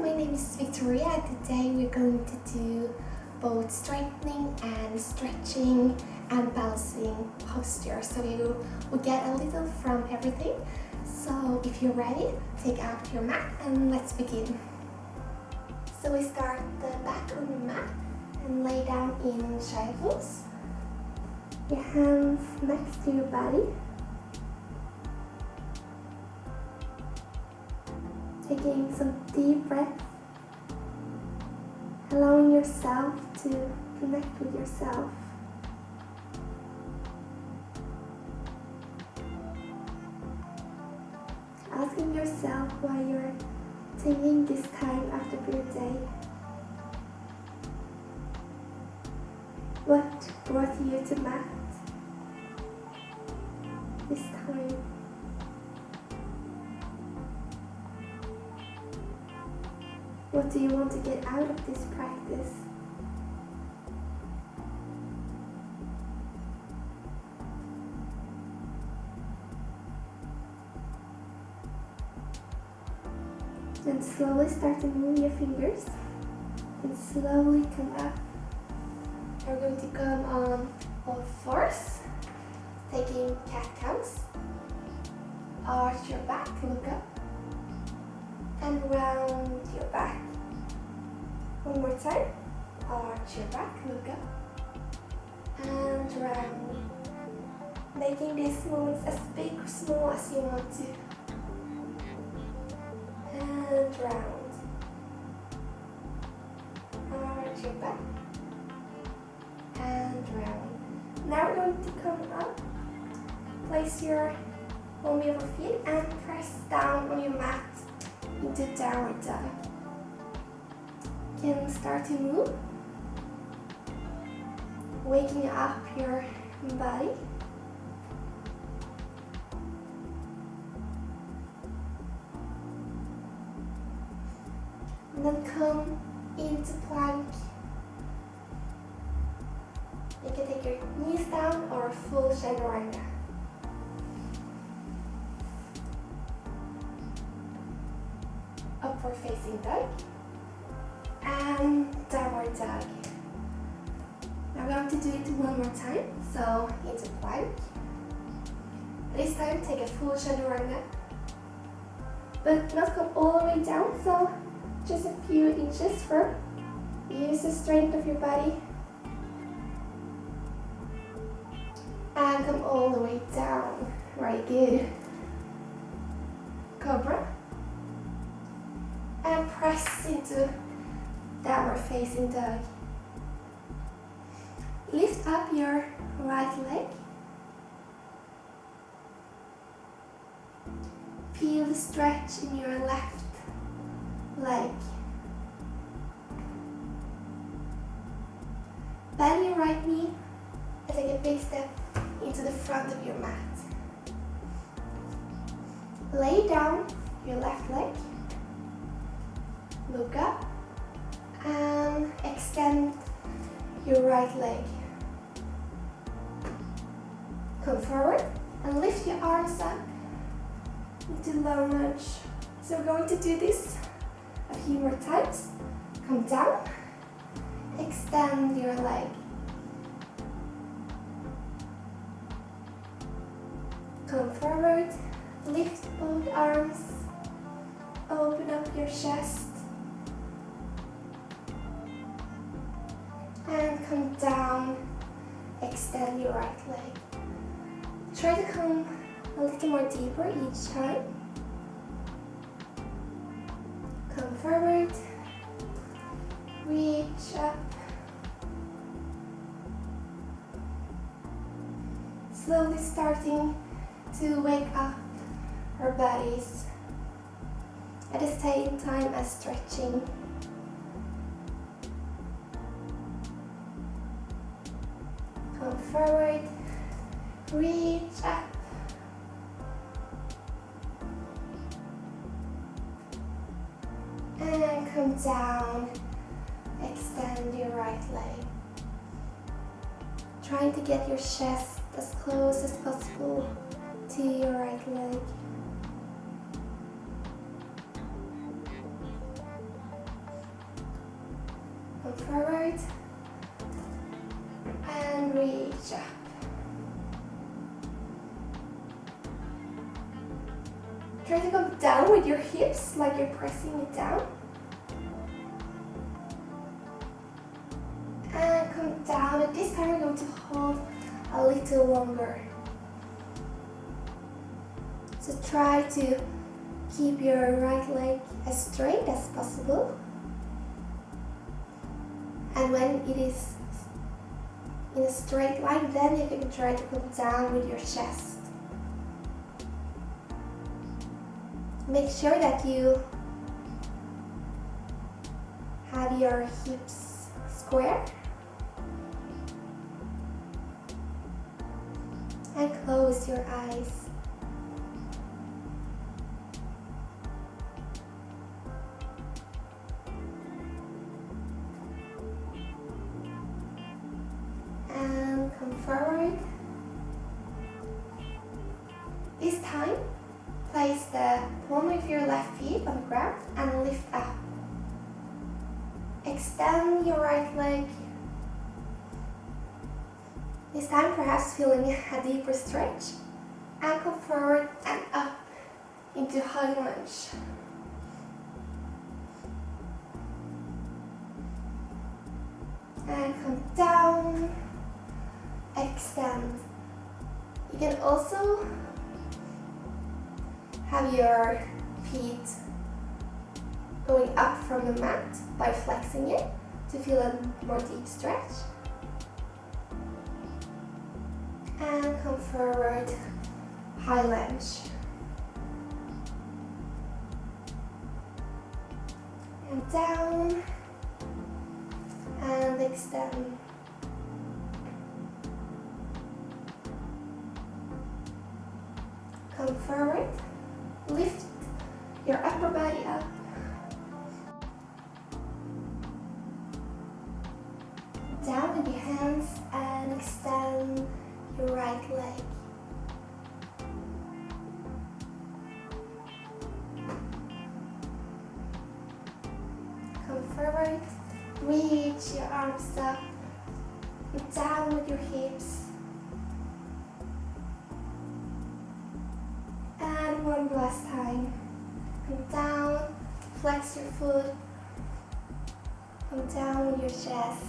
my name is Victoria and today we're going to do both strengthening and stretching and balancing posture. So you will get a little from everything. So if you're ready, take out your mat and let's begin. So we start the back on the mat and lay down in child pose. Your hands next to your body. Taking some deep breaths, allowing yourself to connect with yourself. Asking yourself why you're taking this time after your day. What brought you to mat this time? What do you want to get out of this practice? And slowly start to move your fingers and slowly come up. We're going to come on all fours, taking cat cows. Arch your back, look up, and round your back. One more time. Arch your back, look up, and round. Making these movements as big or small as you want to. And round. Arch your back, and round. Now we're going to come up. Place your palm of your feet and press down on your mat into downward dog. You can start to move, waking up your body. And then come into plank. You can take your knees down or full chaturanga. Upward facing dog and downward dog. Now we're going to do it one more time. So into plank. This time take a full chaturanga, but not come all the way down. So just a few inches firm. Use the strength of your body and come all the way down. Very good. Cobra. And press into downward facing dog. Lift up your right leg. Feel the stretch in your left leg. Bend your right knee and take a big step into the front of your mat. Lay down your left leg. Look up and extend your right leg. Come forward and lift your arms up into low lunge. So we're going to do this a few more times. Come down, extend your leg. Come forward, lift both arms, open up your chest. And come down, extend your right leg. Try to come a little more deeper each time. Come forward, reach up. Slowly starting to wake up our bodies at the same time as stretching. Come forward, reach up. And come down, extend your right leg. Trying to get your chest as close as possible to your right leg. Try to come down with your hips like you're pressing it down. And come down, and this time we're going to hold a little longer. So try to keep your right leg as straight as possible. And when it is in a straight line, then you can try to come down with your chest. Make sure that you have your hips square. And close your eyes. And come forward. This time, place the palm of your left foot on the ground and lift up. Extend your right leg. This time perhaps feeling a deeper stretch. And come forward and up into high lunge. And come down, extend. You can also have your feet going up from the mat by flexing it to feel a more deep stretch. And come forward, high lunge. And down, and extend. Come forward, lift your upper body up. Down with your hands and extend your right leg. Come forward, reach your arms up, and down with your hips. And one last time. Come down, flex your foot, come down with your chest.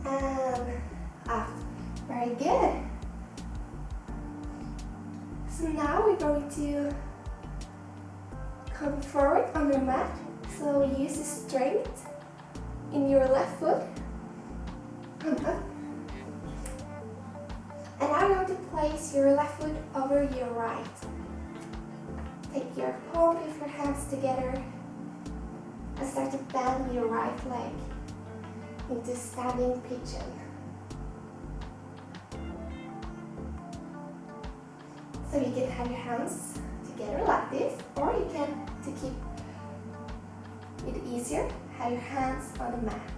And up. Very good. So now we're going to come forward on your mat. So use the strength in your left foot. And up. And now you're going to place your left foot over your right. Take your palm of your hands together and start to bend your right leg into standing pigeon. So you can have your hands together like this, or you can, to keep it easier, have your hands on the mat.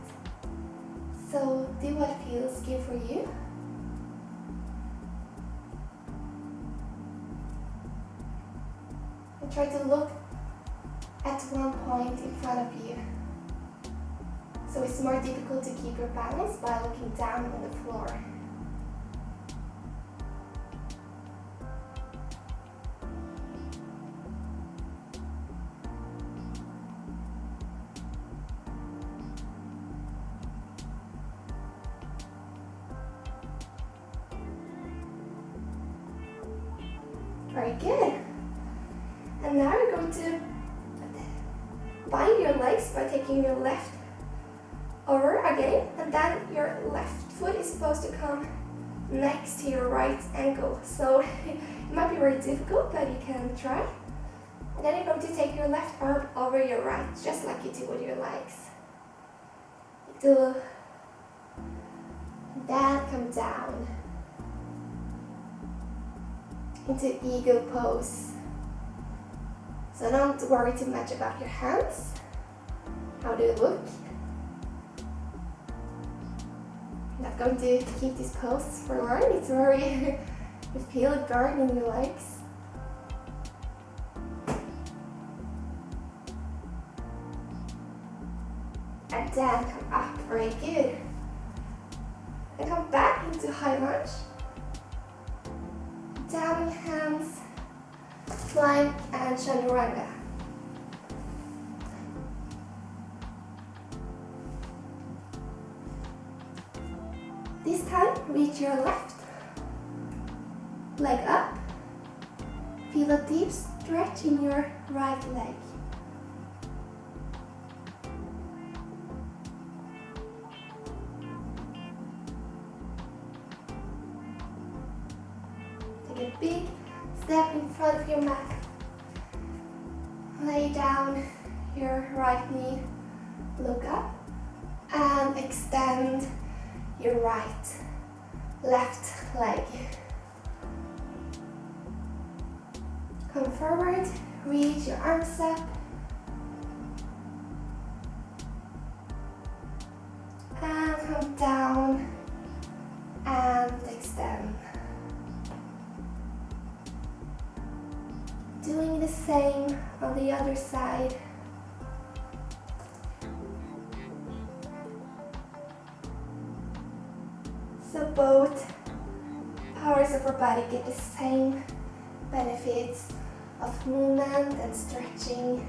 So do what feels good for you. And try to look at one point in front of you. So it's more difficult to keep your balance by looking down on the floor. Very good. And now you're going to bind your legs by taking your left over again, and then your left foot is supposed to come next to your right ankle. So it might be very difficult, but you can try. And then you're going to take your left arm over your right, just like you do with your legs. Do then come down into eagle pose. So don't worry too much about your hands. How do you look? I'm not going to keep this pose for long. It's very, you feel it burning in your legs. and then come up. Very good. And come back into high lunge. Down in hands, plank and chaturanga. This time, reach your left leg up. Feel a deep stretch in your right leg. Take a big step in front of your mat. Lay down your right knee, look up, and extend your right, left leg. Come forward, reach your arms up. And come down and extend. Doing the same on the other side. So both powers of our body get the same benefits of movement and stretching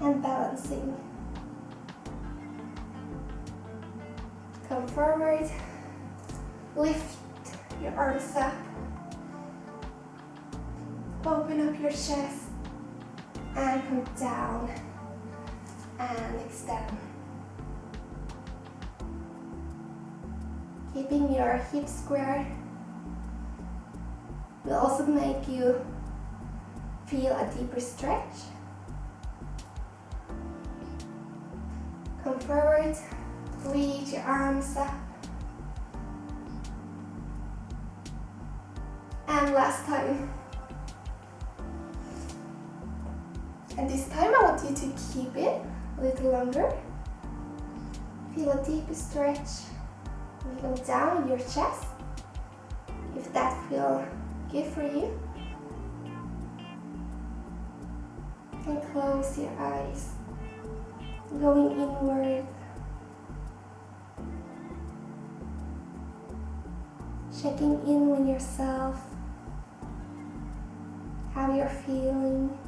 and balancing. Come forward, lift your arms up, open up your chest, and come down and extend. Keeping your hips square will also make you feel a deeper stretch. Come forward, reach your arms up. And last time. And this time I want you to keep it a little longer. Feel a deep stretch. Go down your chest, if that feels good for you. And close your eyes, going inward. Checking in with yourself, how you're feeling.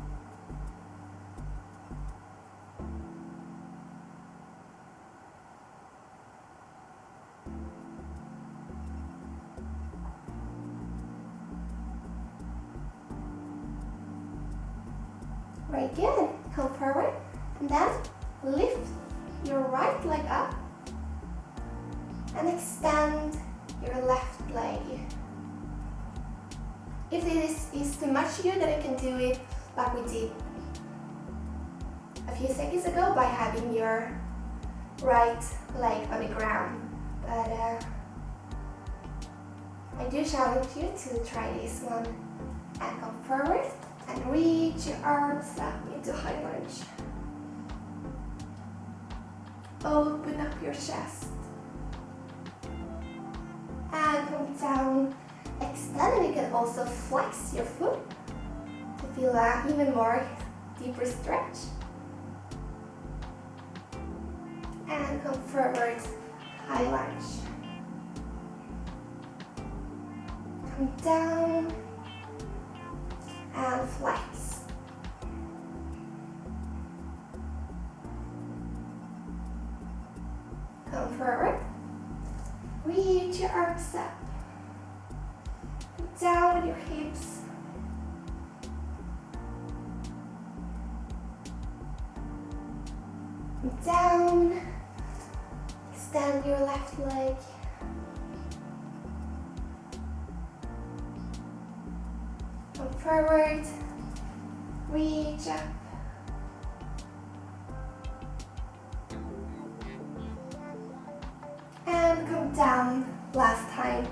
Very good. Come forward and then lift your right leg up and extend your left leg. If this is too much for you, then you can do it like we did a few seconds ago by having your right leg on the ground. But I do challenge you to try this one and come forward. And reach your arms up into high lunge. Open up your chest. And come down. Extend, and you can also flex your foot to feel an even more deeper stretch. And come forward, high lunge. Come down. And flex. Come forward. Reach your arms up. Down with your hips. Down. Extend your left leg. Come forward, reach up. And come down last time.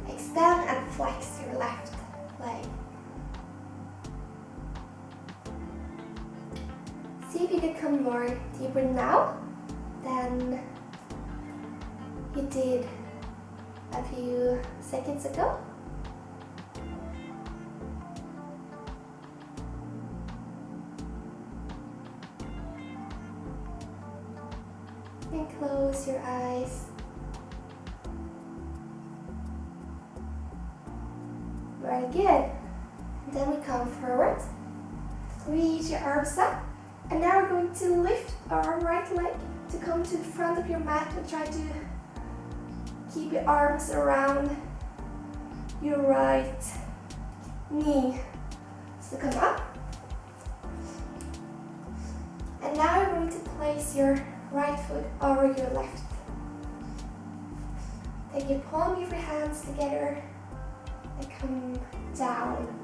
Extend and flex your left leg. See if you can come more deeper now than you did a few seconds ago. And close your eyes. Very good. And then we come forward. Reach your arms up. And now we're going to lift our right leg to come to the front of your mat and try to keep your arms around your right knee. So come up. And now you're going to place your right foot over your left. Take your palm of your hands together and come down.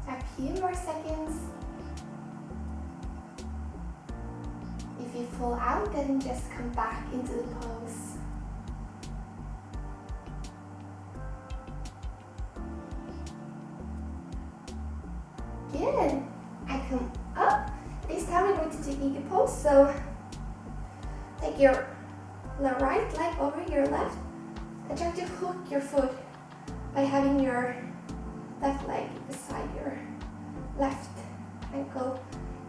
A few more seconds. If you fall out, then just come back into the pose. Good. And come up. This time we're going to do eagle pose. So take your right leg over your left and try to hook your foot by having your left leg beside your left ankle,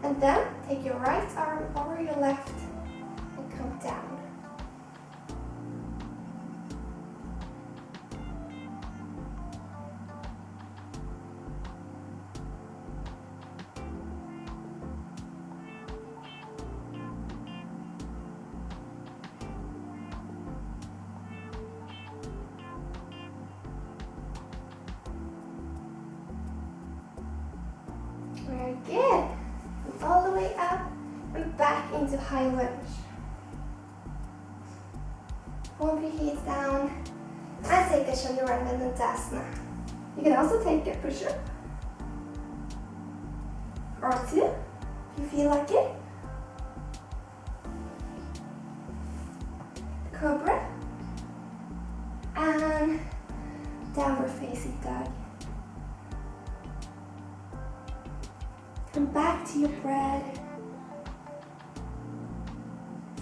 and then take your right arm over your left and come down. Very good. All the way up and back into high lunge. Hold your heels down and take a Chandrasana. You can also take a push-up or two if you feel like it. Cobra and downward facing dog. Come back to your breath.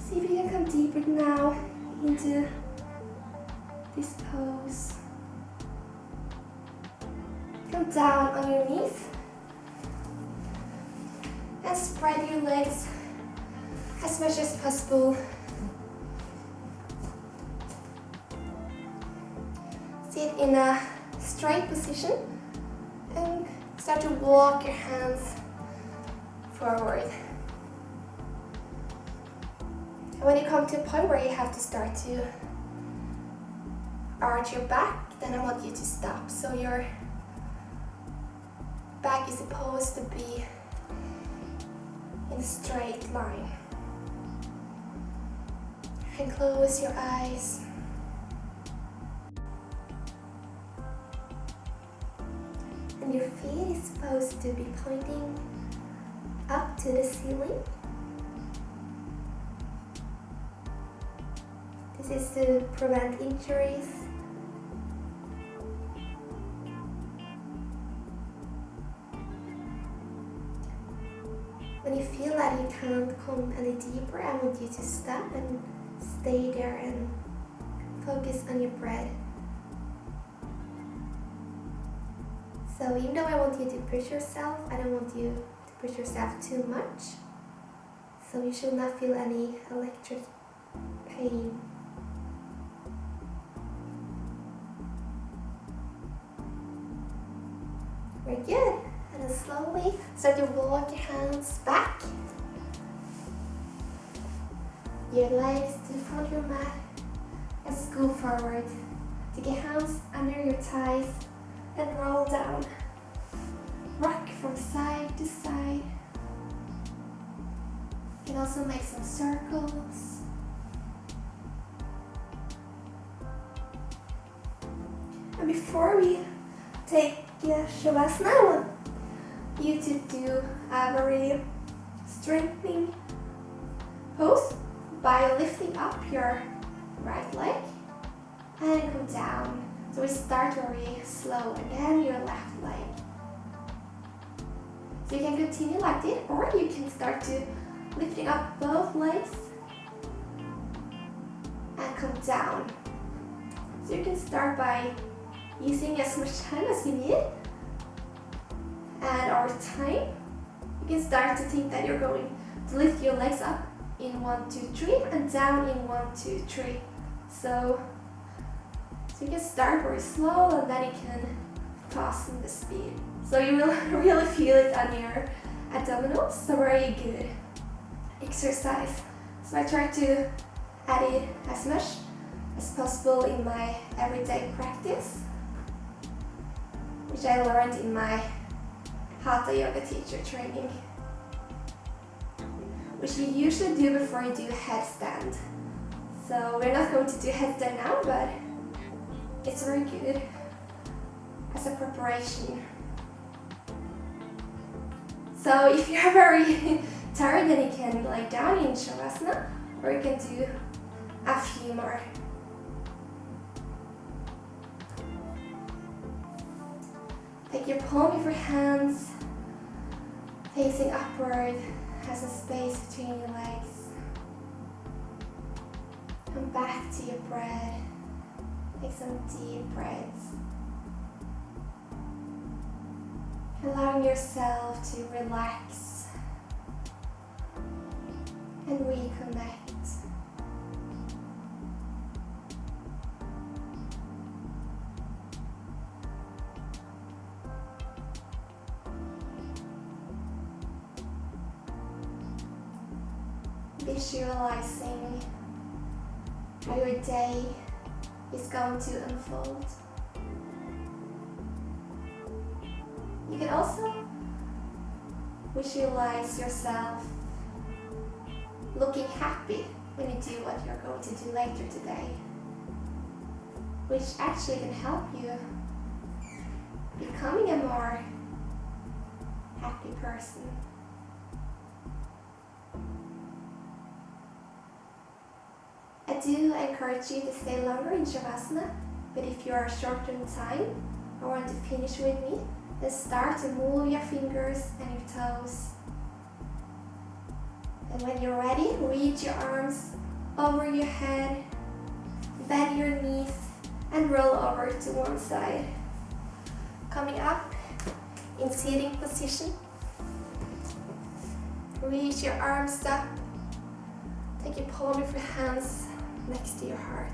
See if you can come deeper now into this pose. Come down on your knees and spread your legs as much as possible. Sit in a straight position and start to walk your hands forward. And when you come to a point where you have to start to arch your back, then I want you to stop. So your back is supposed to be in a straight line. And close your eyes. And your feet is supposed to be pointing up to the ceiling. This is to prevent injuries. When you feel that you can't come any deeper, I want you to stop and stay there and focus on your breath. So even though I want you to push yourself, I don't want you to push yourself too much. So you should not feel any electric pain. Very good. And then slowly start to walk your hands back. Your legs to the front of your mat and scoot forward. Take your hands under your thighs and roll down. Rock from side to side. You can also make some circles. And before we take Shavasana, you to do a very strengthening pose by lifting up your right leg and come down. So we start very slow, again your left leg. So you can continue like this, or you can start to lifting up both legs and come down. So you can start by using as much time as you need, and over time you can start to think that you're going to lift your legs up in 1, 2, 3 and down in 1, 2, 3. So you can start very slow and then you can fasten the speed. So you will really feel it on your abdominals, so very good exercise. So I try to add it as much as possible in my everyday practice, which I learned in my Hatha Yoga teacher training, which you usually do before you do a headstand. So we're not going to do headstand now, but it's very good as a preparation. So if you're very tired, then you can lie down in Shavasana, or you can do a few more. Take your palm of your hands facing upward, has a space between your legs. Come back to your breath. Take some deep breaths. Allowing yourself to relax and reconnect. Visualizing how your day is going to unfold. You can also visualize yourself looking happy when you do what you're going to do later today, which actually can help you becoming a more happy person. I do encourage you to stay longer in Shavasana, but if you are short on time or want to finish with me, then start to move your fingers and your toes. And when you're ready, reach your arms over your head, bend your knees, and roll over to one side. Coming up in seating position, reach your arms up, take your palm of your hands next to your heart.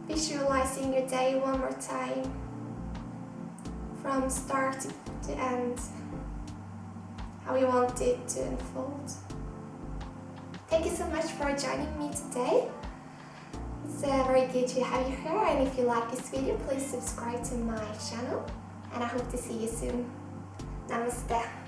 Visualizing your day one more time, from start to end, how you want it to unfold. Thank you so much for joining me today. It's very good to have you here, and if you like this video, please subscribe to my channel, and I hope to see you soon. Namaste.